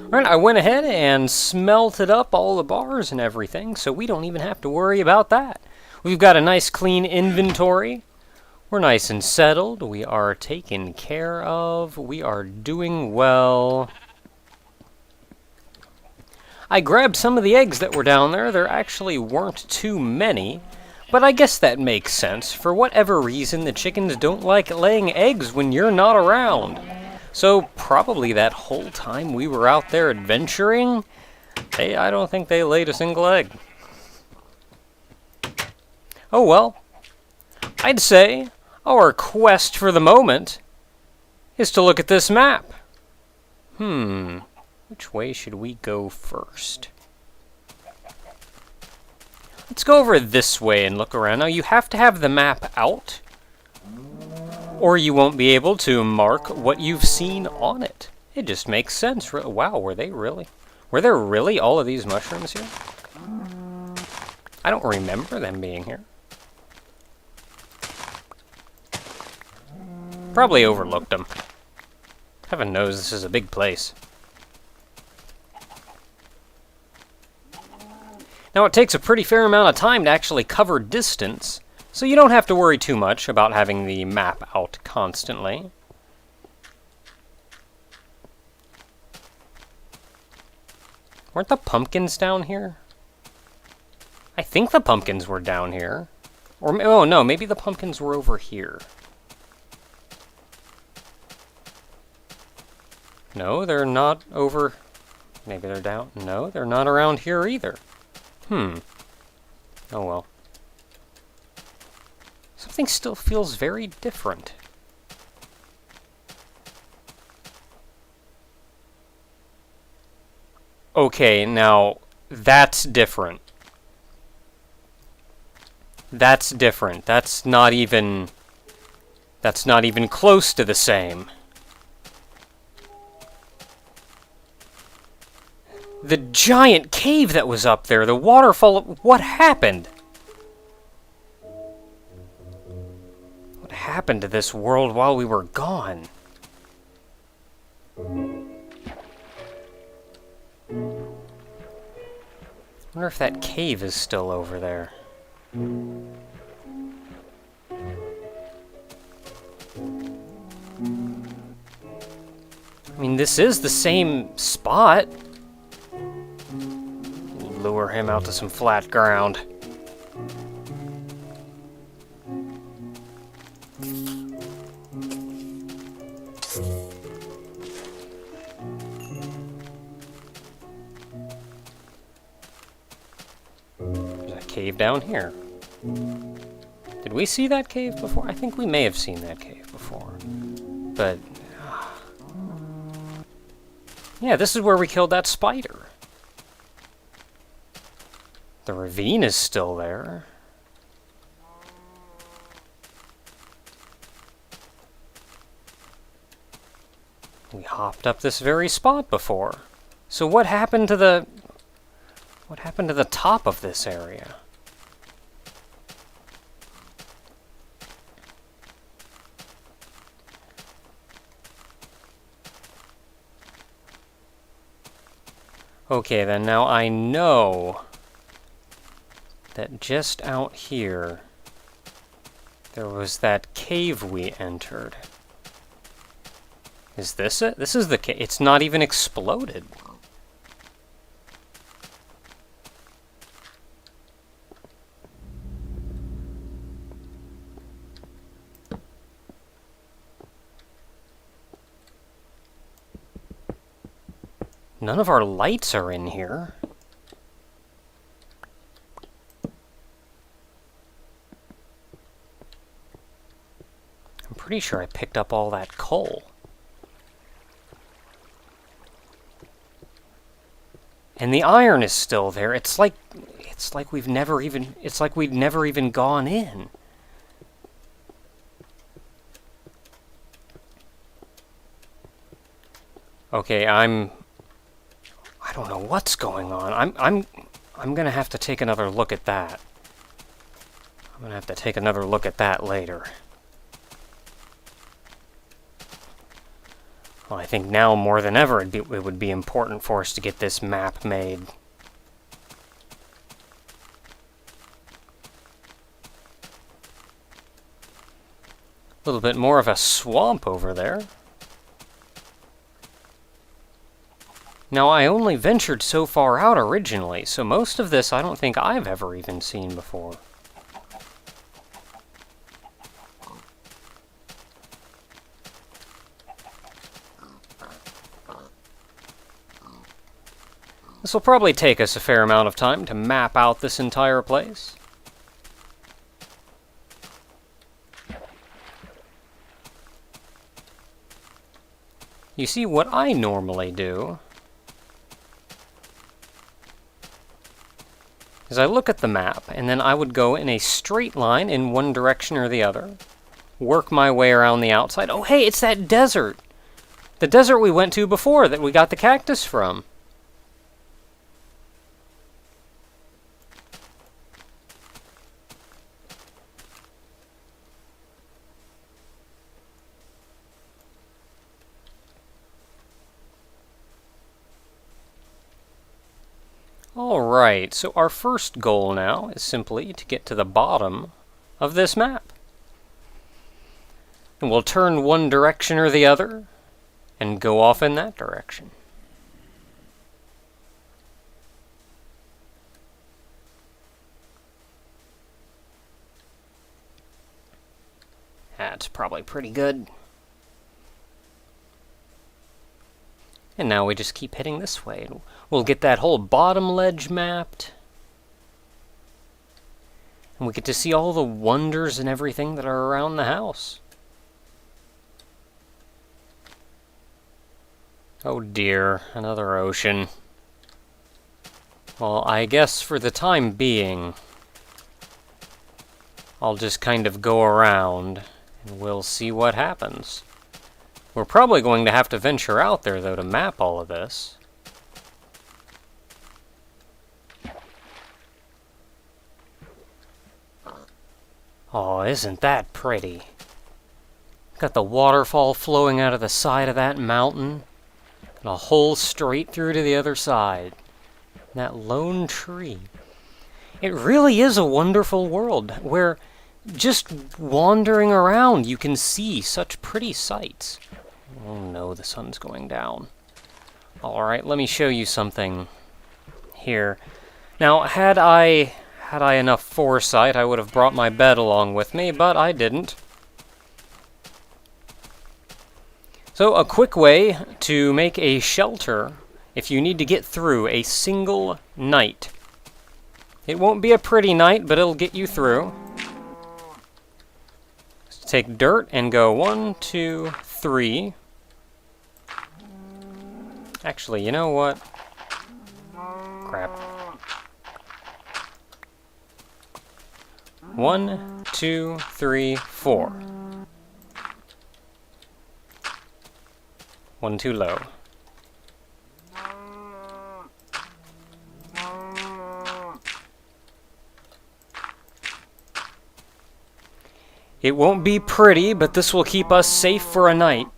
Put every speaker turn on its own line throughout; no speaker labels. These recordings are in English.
Alright, I went ahead and smelted up all the bars and everything, so we don't even have to worry about that. We've got a nice clean inventory. We're nice and settled. We are taken care of. We are doing well. I grabbed some of the eggs that were down there. There actually weren't too many, but I guess that makes sense. For whatever reason, the chickens don't like laying eggs when you're not around. So probably that whole time we were out there adventuring, I don't think they laid a single egg. Oh well. I'd say our quest for the moment is to look at this map. Which way should we go first? Let's go over this way and look around. Now, you have to have the map out, or you won't be able to mark what you've seen on it. It just makes sense. Wow, were there really all of these mushrooms here? I don't remember them being here. Probably overlooked them. Heaven knows this is a big place. Now, it takes a pretty fair amount of time to actually cover distance, so you don't have to worry too much about having the map out constantly. Weren't the pumpkins down here? I think the pumpkins were down here. Or, oh no, maybe the pumpkins were over here. No, they're not over... Maybe they're down... No, they're not around here either. Oh well. Something still feels very different. Okay, now, that's different. That's different. That's not even close to the same. The giant cave that was up there, the waterfall, what happened? What happened to this world while we were gone? I wonder if that cave is still over there. I mean, this is the same spot. Lure him out to some flat ground. There's a cave down here. Did we see that cave before? I think we may have seen that cave before. But... yeah, this is where we killed that spider. The ravine is still there. We hopped up this very spot before. So what happened to the top of this area? Okay, then now I know that just out here, there was that cave we entered. Is this it? This is the cave. It's not even exploded. None of our lights are in here. I'm pretty sure I picked up all that coal. And the iron is still there. It's like we'd never even gone in. Okay, I don't know what's going on. I'm gonna have to take another look at that. I'm gonna have to take another look at that later. Well, I think now more than ever it would be important for us to get this map made. A little bit more of a swamp over there. Now, I only ventured so far out originally, so most of this I don't think I've ever even seen before. This will probably take us a fair amount of time to map out this entire place. You see, what I normally do is I look at the map, and then I would go in a straight line in one direction or the other, work my way around the outside. Oh, hey, it's that desert! The desert we went to before that we got the cactus from. Alright, so our first goal now is simply to get to the bottom of this map. And we'll turn one direction or the other, and go off in that direction. That's probably pretty good. And now we just keep heading this way. We'll get that whole bottom ledge mapped. And we get to see all the wonders and everything that are around the house. Oh dear, another ocean. Well, I guess for the time being, I'll just kind of go around and we'll see what happens. We're probably going to have to venture out there, though, to map all of this. Oh, isn't that pretty? Got the waterfall flowing out of the side of that mountain, and a hole straight through to the other side. That lone tree. It really is a wonderful world, where just wandering around you can see such pretty sights. Oh no, the sun's going down. Alright, let me show you something here. Now, had I enough foresight, I would have brought my bed along with me, but I didn't. So, a quick way to make a shelter if you need to get through a single night. It won't be a pretty night, but it'll get you through. So take dirt and go 1, 2, 3. Actually, you know what? Crap. 1, 2, 3, 4. One too low. It won't be pretty, but this will keep us safe for a night.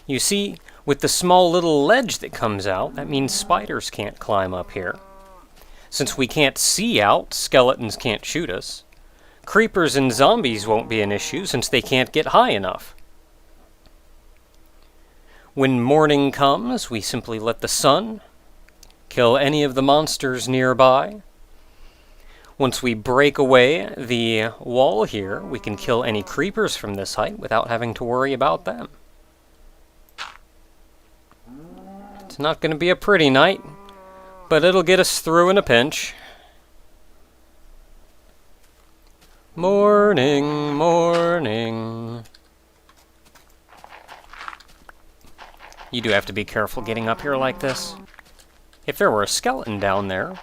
You see, with the small little ledge that comes out, that means spiders can't climb up here. Since we can't see out, skeletons can't shoot us. Creepers and zombies won't be an issue since they can't get high enough. When morning comes, we simply let the sun kill any of the monsters nearby. Once we break away the wall here, we can kill any creepers from this height without having to worry about them. It's not going to be a pretty night, but it'll get us through in a pinch. Morning, morning. You do have to be careful getting up here like this. If there were a skeleton down there,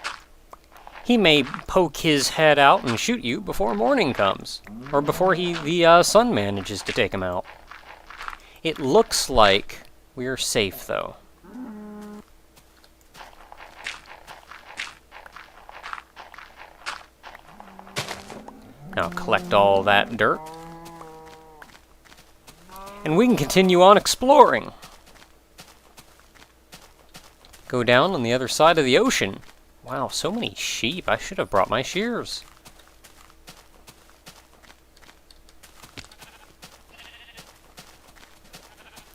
he may poke his head out and shoot you before morning comes, or before the sun manages to take him out. It looks like we're safe, though. Now collect all that dirt. And we can continue on exploring. Go down on the other side of the ocean. Wow, so many sheep. I should have brought my shears.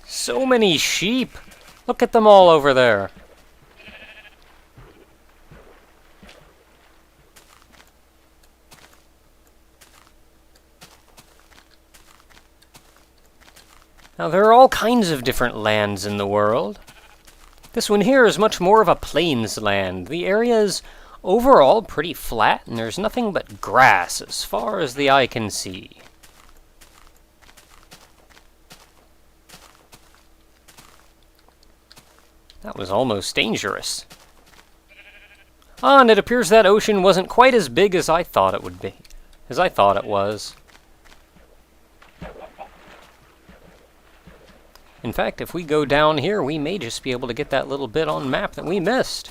So many sheep. Look at them all over there. Now, there are all kinds of different lands in the world. This one here is much more of a plains land. The area is overall pretty flat, and there's nothing but grass as far as the eye can see. That was almost dangerous. Ah, and it appears that ocean wasn't quite as big as I thought it would be. As I thought it was. In fact, if we go down here, we may just be able to get that little bit on map that we missed.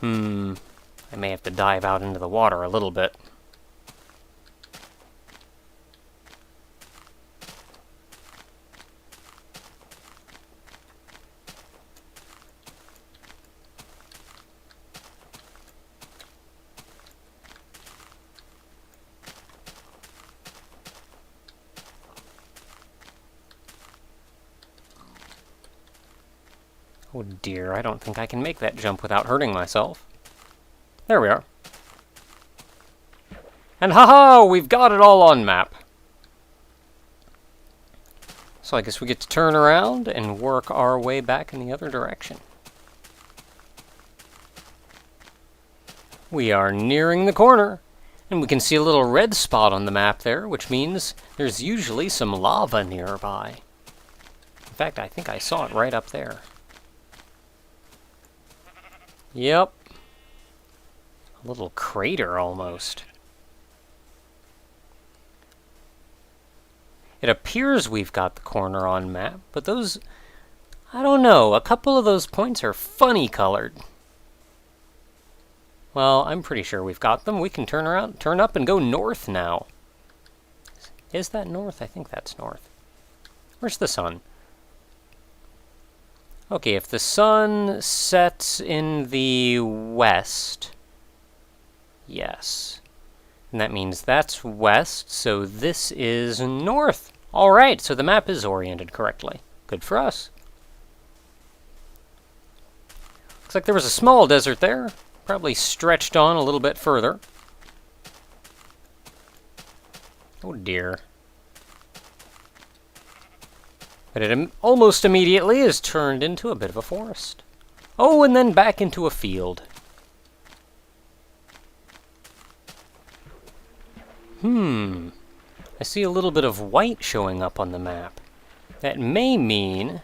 I may have to dive out into the water a little bit. Oh dear, I don't think I can make that jump without hurting myself. There we are. And haha, we've got it all on map. So I guess we get to turn around and work our way back in the other direction. We are nearing the corner, and we can see a little red spot on the map there, which means there's usually some lava nearby. In fact, I think I saw it right up there. Yep. A little crater, almost. It appears we've got the corner on map, but those... I don't know, a couple of those points are funny colored. Well, I'm pretty sure we've got them. We can turn around, turn up and go north now. Is that north? I think that's north. Where's the sun? Okay, if the sun sets in the west, yes. And that means that's west, so this is north. Alright, so the map is oriented correctly. Good for us. Looks like there was a small desert there. Probably stretched on a little bit further. Oh dear. But it almost immediately is turned into a bit of a forest. Oh, and then back into a field. I see a little bit of white showing up on the map. That may mean...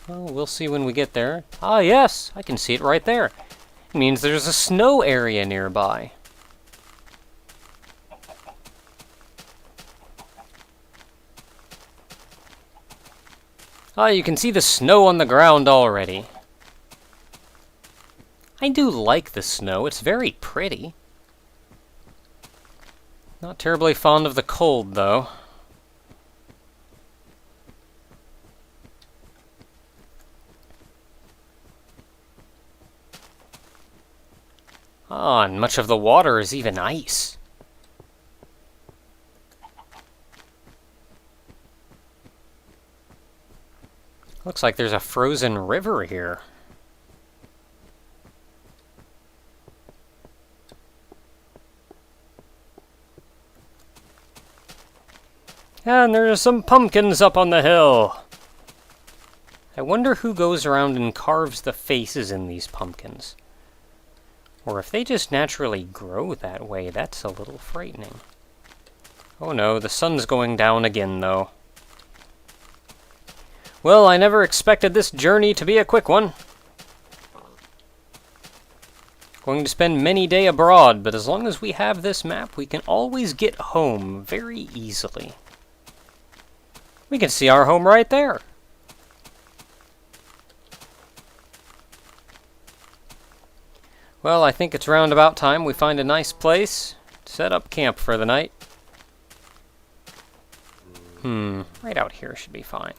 well, we'll see when we get there. Ah, yes, I can see it right there. It means there's a snow area nearby. Ah, you can see the snow on the ground already. I do like the snow. It's very pretty. Not terribly fond of the cold, though. Ah, and much of the water is even ice. Looks like there's a frozen river here. And there's some pumpkins up on the hill. I wonder who goes around and carves the faces in these pumpkins. Or if they just naturally grow that way, that's a little frightening. Oh no, the sun's going down again, though. Well, I never expected this journey to be a quick one. Going to spend many days abroad, but as long as we have this map, we can always get home very easily. We can see our home right there. Well, I think it's round about time we find a nice place to set up camp for the night. Right out here should be fine.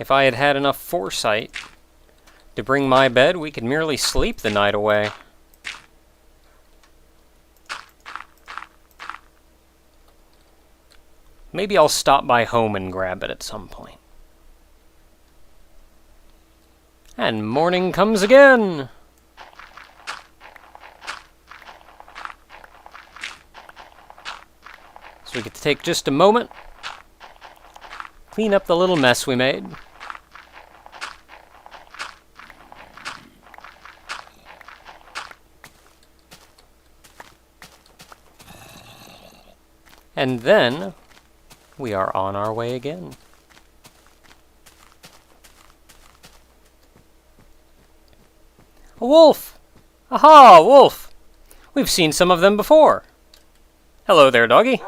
If I had had enough foresight to bring my bed, we could merely sleep the night away. Maybe I'll stop by home and grab it at some point. And morning comes again! So we get to take just a moment, clean up the little mess we made. And then we are on our way again. A wolf! Aha, wolf! We've seen some of them before. Hello there, doggy.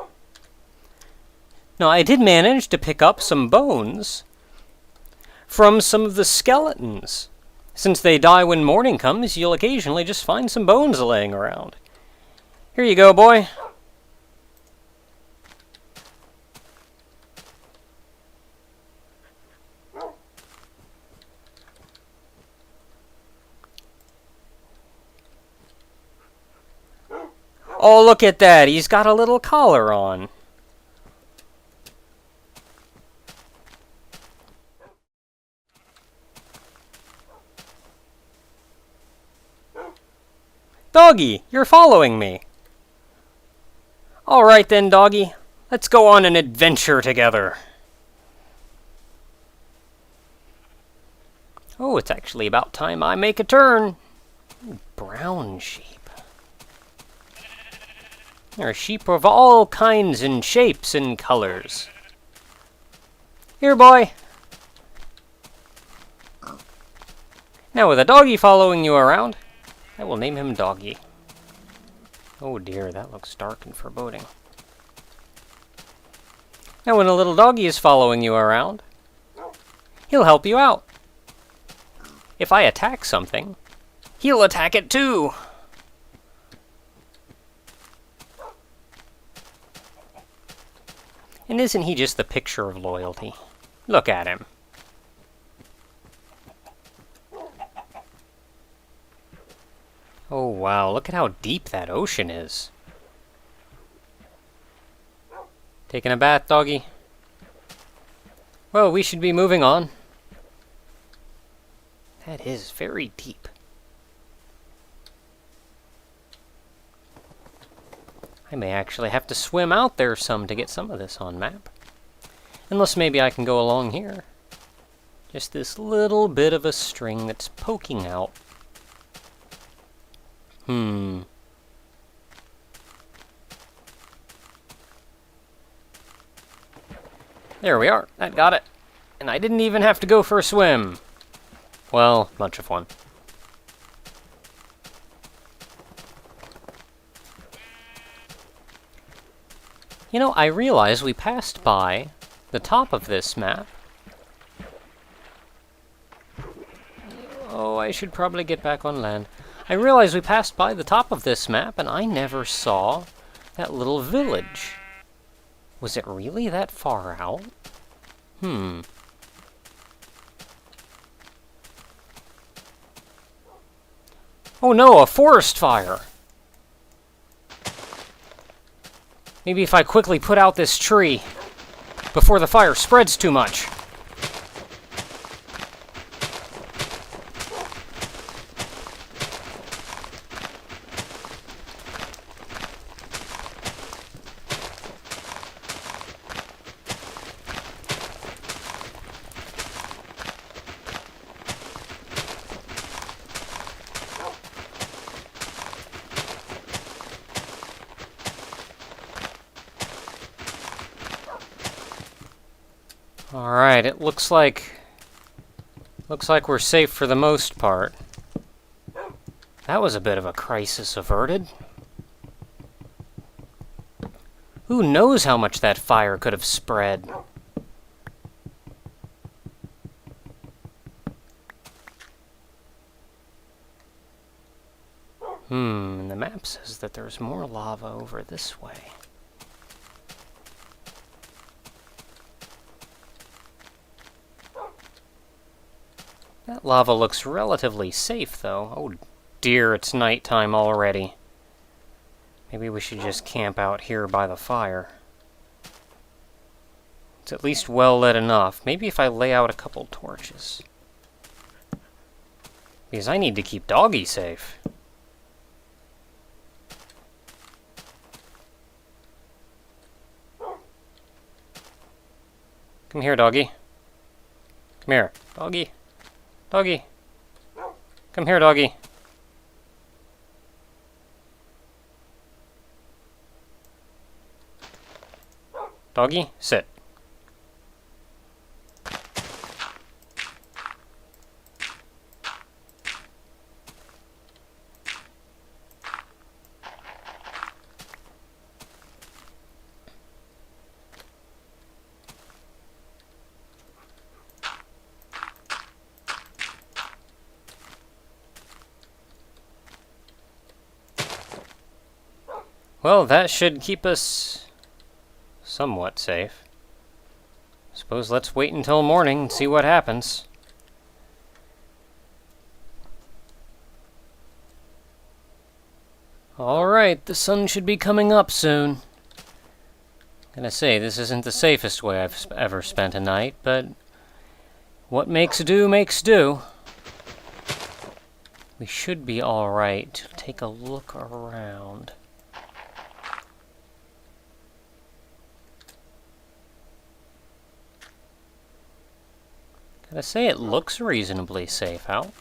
Now, I did manage to pick up some bones from some of the skeletons. Since they die when morning comes, you'll occasionally just find some bones laying around. Here you go, boy. Oh, look at that. He's got a little collar on. Doggy, you're following me. All right then, doggy. Let's go on an adventure together. Oh, it's actually about time I make a turn. Brown sheep. There are sheep of all kinds and shapes and colors. Here, boy. Now, with a doggy following you around, I will name him Doggy. Oh dear, that looks dark and foreboding. Now, when a little doggy is following you around, he'll help you out. If I attack something, he'll attack it too. And isn't he just the picture of loyalty? Look at him. Oh wow, look at how deep that ocean is. Taking a bath, doggy? Well, we should be moving on. That is very deep. I may actually have to swim out there some to get some of this on map. Unless maybe I can go along here. Just this little bit of a string that's poking out. There we are. That got it. And I didn't even have to go for a swim. Well, much of one. You know, I realize we passed by the top of this map. Oh, I should probably get back on land. I realize we passed by the top of this map, and I never saw that little village. Was it really that far out? Oh no, a forest fire! Maybe if I quickly put out this tree before the fire spreads too much. Alright, it looks like we're safe for the most part. That was a bit of a crisis averted. Who knows how much that fire could have spread? And the map says that there's more lava over this way. That lava looks relatively safe, though. Oh dear, it's nighttime already. Maybe we should just camp out here by the fire. It's at least well lit enough. Maybe if I lay out a couple torches. Because I need to keep Doggy safe. Come here, Doggy. Come here, Doggy. Doggy. Come here, Doggy. Doggy, sit. Well, that should keep us somewhat safe. Suppose let's wait until morning and see what happens. Alright, the sun should be coming up soon. I'm gonna say, this isn't the safest way I've ever spent a night, but what makes do makes do. We should be alright to take a look around. Gotta say, it looks reasonably safe out.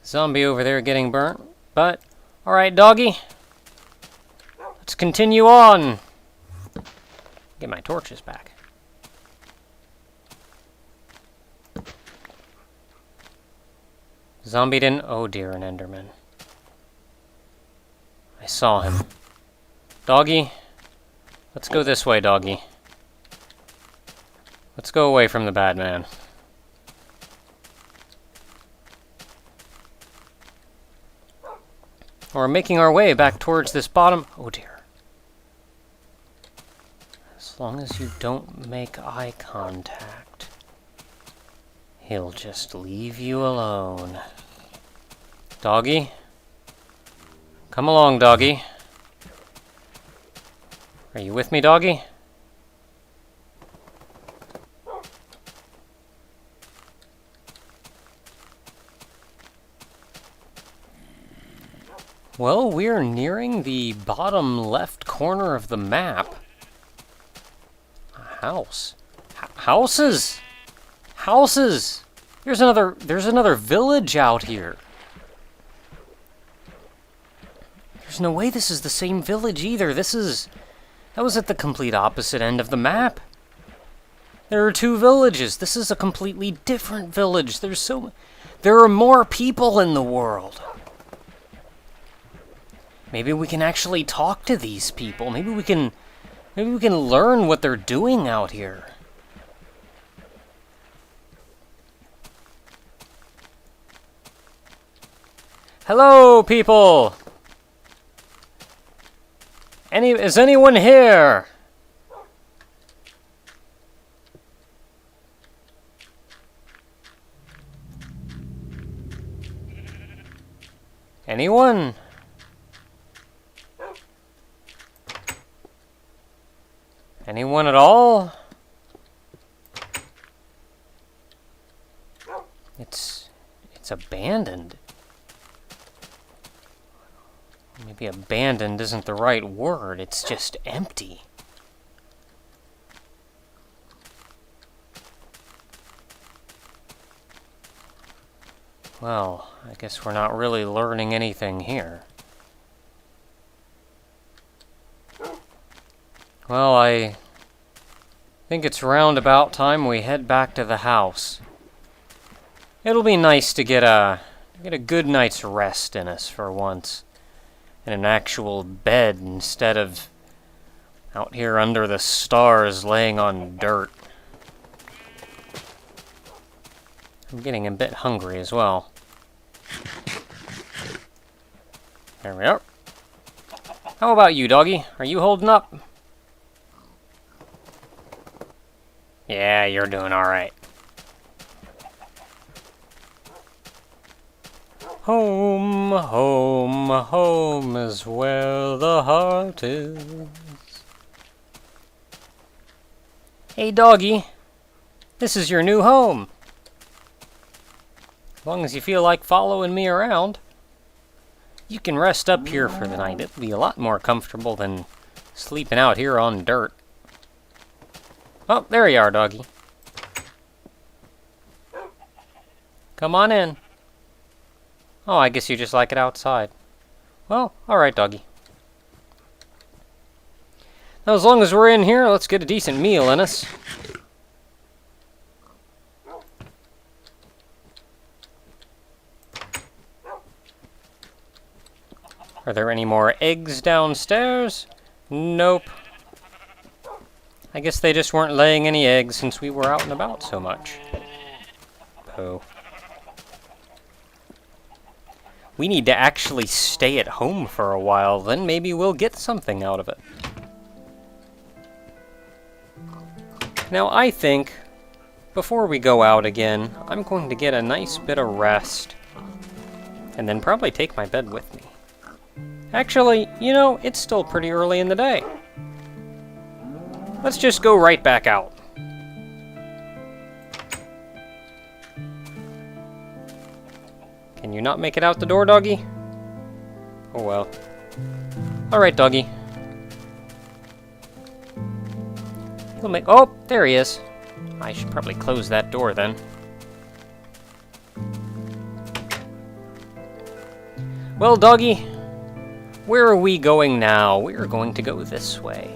Zombie over there getting burnt, but alright, Doggy. Let's continue on. Get my torches back. Zombie didn't. Oh dear, an Enderman. I saw him. Doggy, let's go this way, Doggy. Let's go away from the bad man. We're making our way back towards this bottom. Oh dear. As long as you don't make eye contact, he'll just leave you alone. Doggy? Come along, Doggy. Are you with me, Doggy? Well, we're nearing the bottom left corner of the map. A house. Houses! Houses! There's another village out here. There's no way this is the same village either. That was at the complete opposite end of the map. There are two villages. This is a completely different village. There are more people in the world. Maybe we can actually talk to these people. Maybe we can learn what they're doing out here. Hello, people! Is anyone here? Anyone? Anyone at all? It's abandoned. Maybe abandoned isn't the right word, it's just empty. Well, I guess we're not really learning anything here. Well, I think it's round about time we head back to the house. It'll be nice to get a good night's rest in us for once. In an actual bed instead of out here under the stars laying on dirt. I'm getting a bit hungry as well. There we are. How about you, doggy? Are you holding up? Yeah, you're doing alright. Home, home, home is where the heart is. Hey, doggy. This is your new home. As long as you feel like following me around, you can rest up here for the night. It'll be a lot more comfortable than sleeping out here on dirt. Oh, there you are, doggy. Come on in. Oh, I guess you just like it outside. Well, alright, doggy. Now, as long as we're in here, let's get a decent meal in us. Are there any more eggs downstairs? Nope. I guess they just weren't laying any eggs since we were out and about so much. Oh. We need to actually stay at home for a while, then maybe we'll get something out of it. Now I think, before we go out again, I'm going to get a nice bit of rest. And then probably take my bed with me. Actually, you know, it's still pretty early in the day. Let's just go right back out. Can you not make it out the door, doggy? Oh well. Alright, doggy. We'll make... Oh, there he is. I should probably close that door then. Well, doggy, where are we going now? We are going to go this way.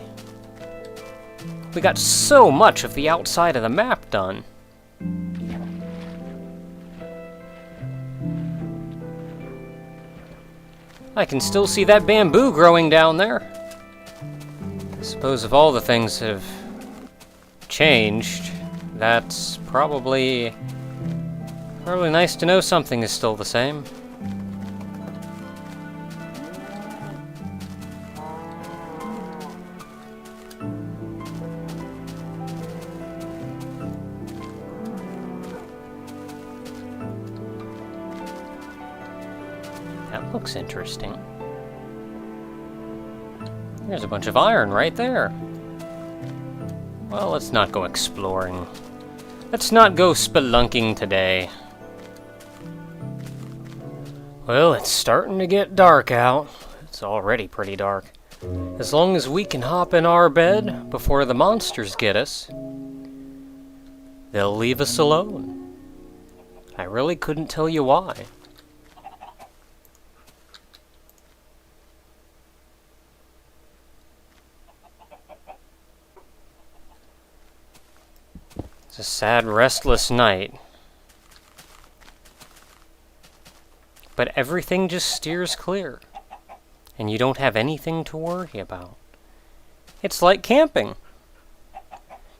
We got so much of the outside of the map done. I can still see that bamboo growing down there. I suppose of all the things that have changed, that's probably nice to know something is still the same. That looks interesting. There's a bunch of iron right there. Well, let's not go exploring. Let's not go spelunking today. Well, it's starting to get dark out. It's already pretty dark. As long as we can hop in our bed before the monsters get us, they'll leave us alone. I really couldn't tell you why. It's a sad, restless night. But everything just steers clear. And you don't have anything to worry about. It's like camping.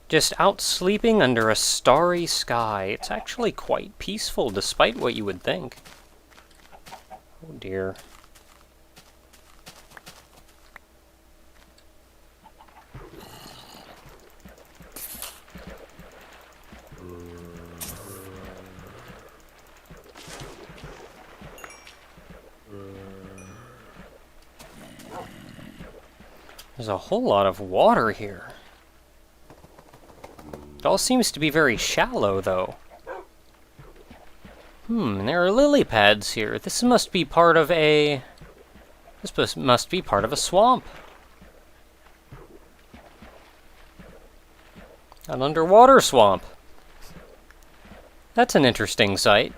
Just out sleeping under a starry sky. It's actually quite peaceful, despite what you would think. Oh dear. There's a whole lot of water here. It all seems to be very shallow, though. There are lily pads here. This must be part of a... This must be part of a swamp. An underwater swamp. That's an interesting sight.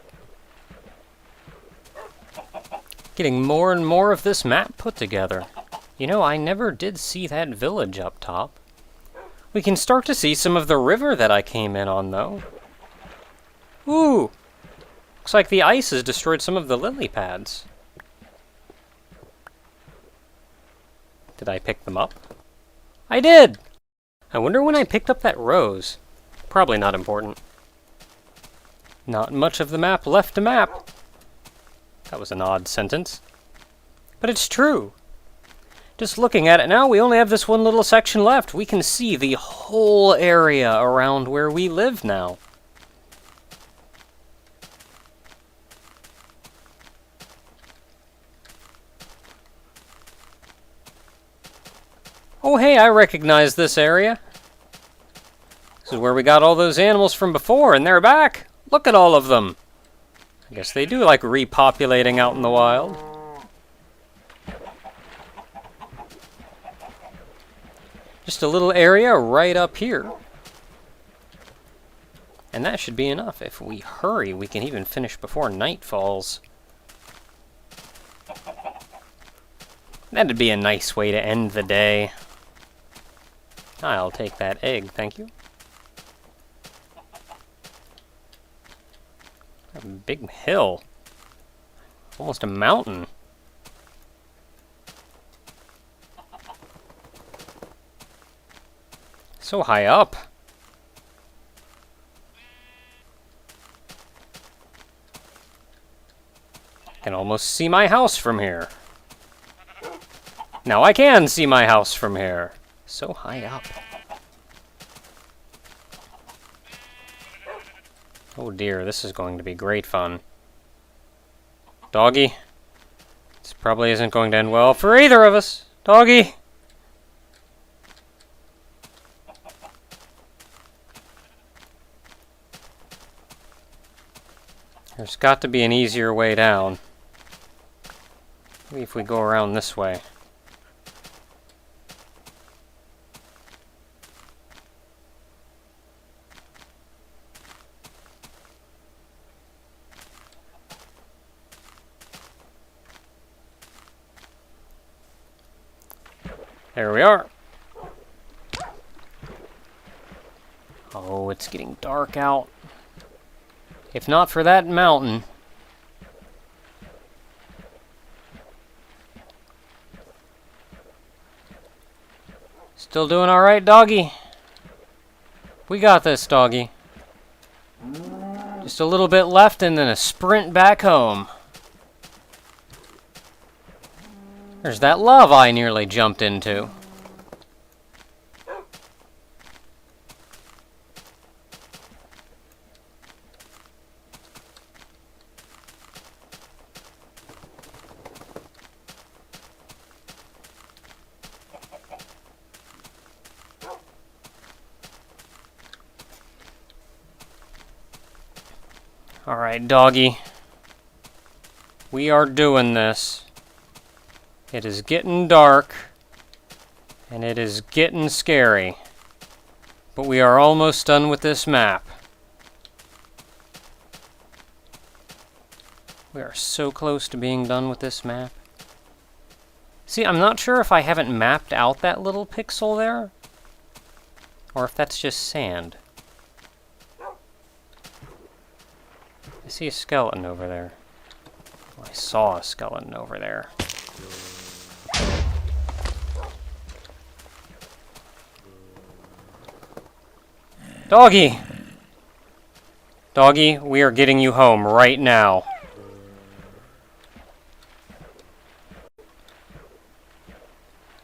Getting more and more of this map put together. You know, I never did see that village up top. We can start to see some of the river that I came in on, though. Ooh! Looks like the ice has destroyed some of the lily pads. Did I pick them up? I did! I wonder when I picked up that rose. Probably not important. Not much of the map left to map. That was an odd sentence. But it's true. Just looking at it now, we only have this one little section left. We can see the whole area around where we live now. Oh hey, I recognize this area. This is where we got all those animals from before, and they're back! Look at all of them! I guess they do like repopulating out in the wild. Just a little area right up here. And that should be enough. If we hurry, we can even finish before night falls. That'd be a nice way to end the day. I'll take that egg, thank you. A big hill. Almost a mountain. So high up. I can almost see my house from here. Now I can see my house from here. So high up. Oh dear, this is going to be great fun. Doggy. This probably isn't going to end well for either of us. Doggy. There's got to be an easier way down. Maybe if we go around this way. There we are. Oh, it's getting dark out. If not for that mountain. Still doing all right, doggy? We got this, doggy. Just a little bit left and then a sprint back home. There's that lava I nearly jumped into. All right, doggy. We are doing this. It is getting dark, and it is getting scary. But we are almost done with this map. We are so close to being done with this map. See, I'm not sure if I haven't mapped out that little pixel there, or if that's just sand. I see a skeleton over there. Well, I saw a skeleton over there. Doggy! Doggy, we are getting you home right now.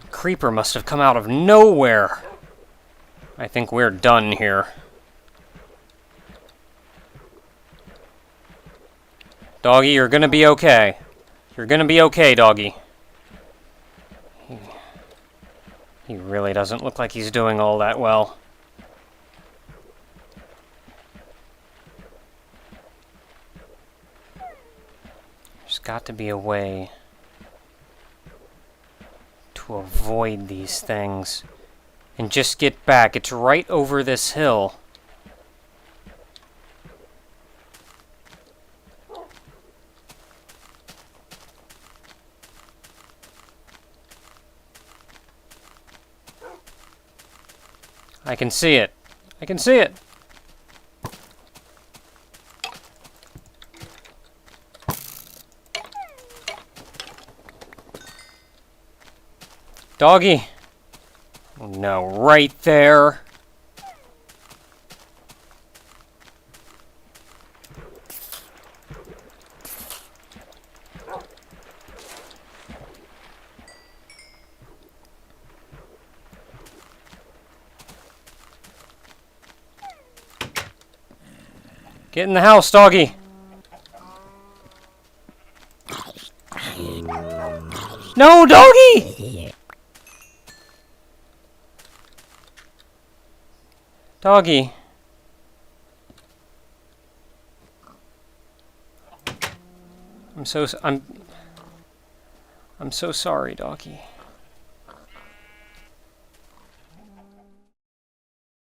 Creeper must have come out of nowhere. I think we're done here. Doggy, you're gonna be okay. You're gonna be okay, doggy. He really doesn't look like he's doing all that well. There's got to be a way to avoid these things and just get back. It's right over this hill. I can see it. I can see it. Doggy. No, right there. Get in the house, doggy. No, doggy! Doggy. I'm so sorry, doggy.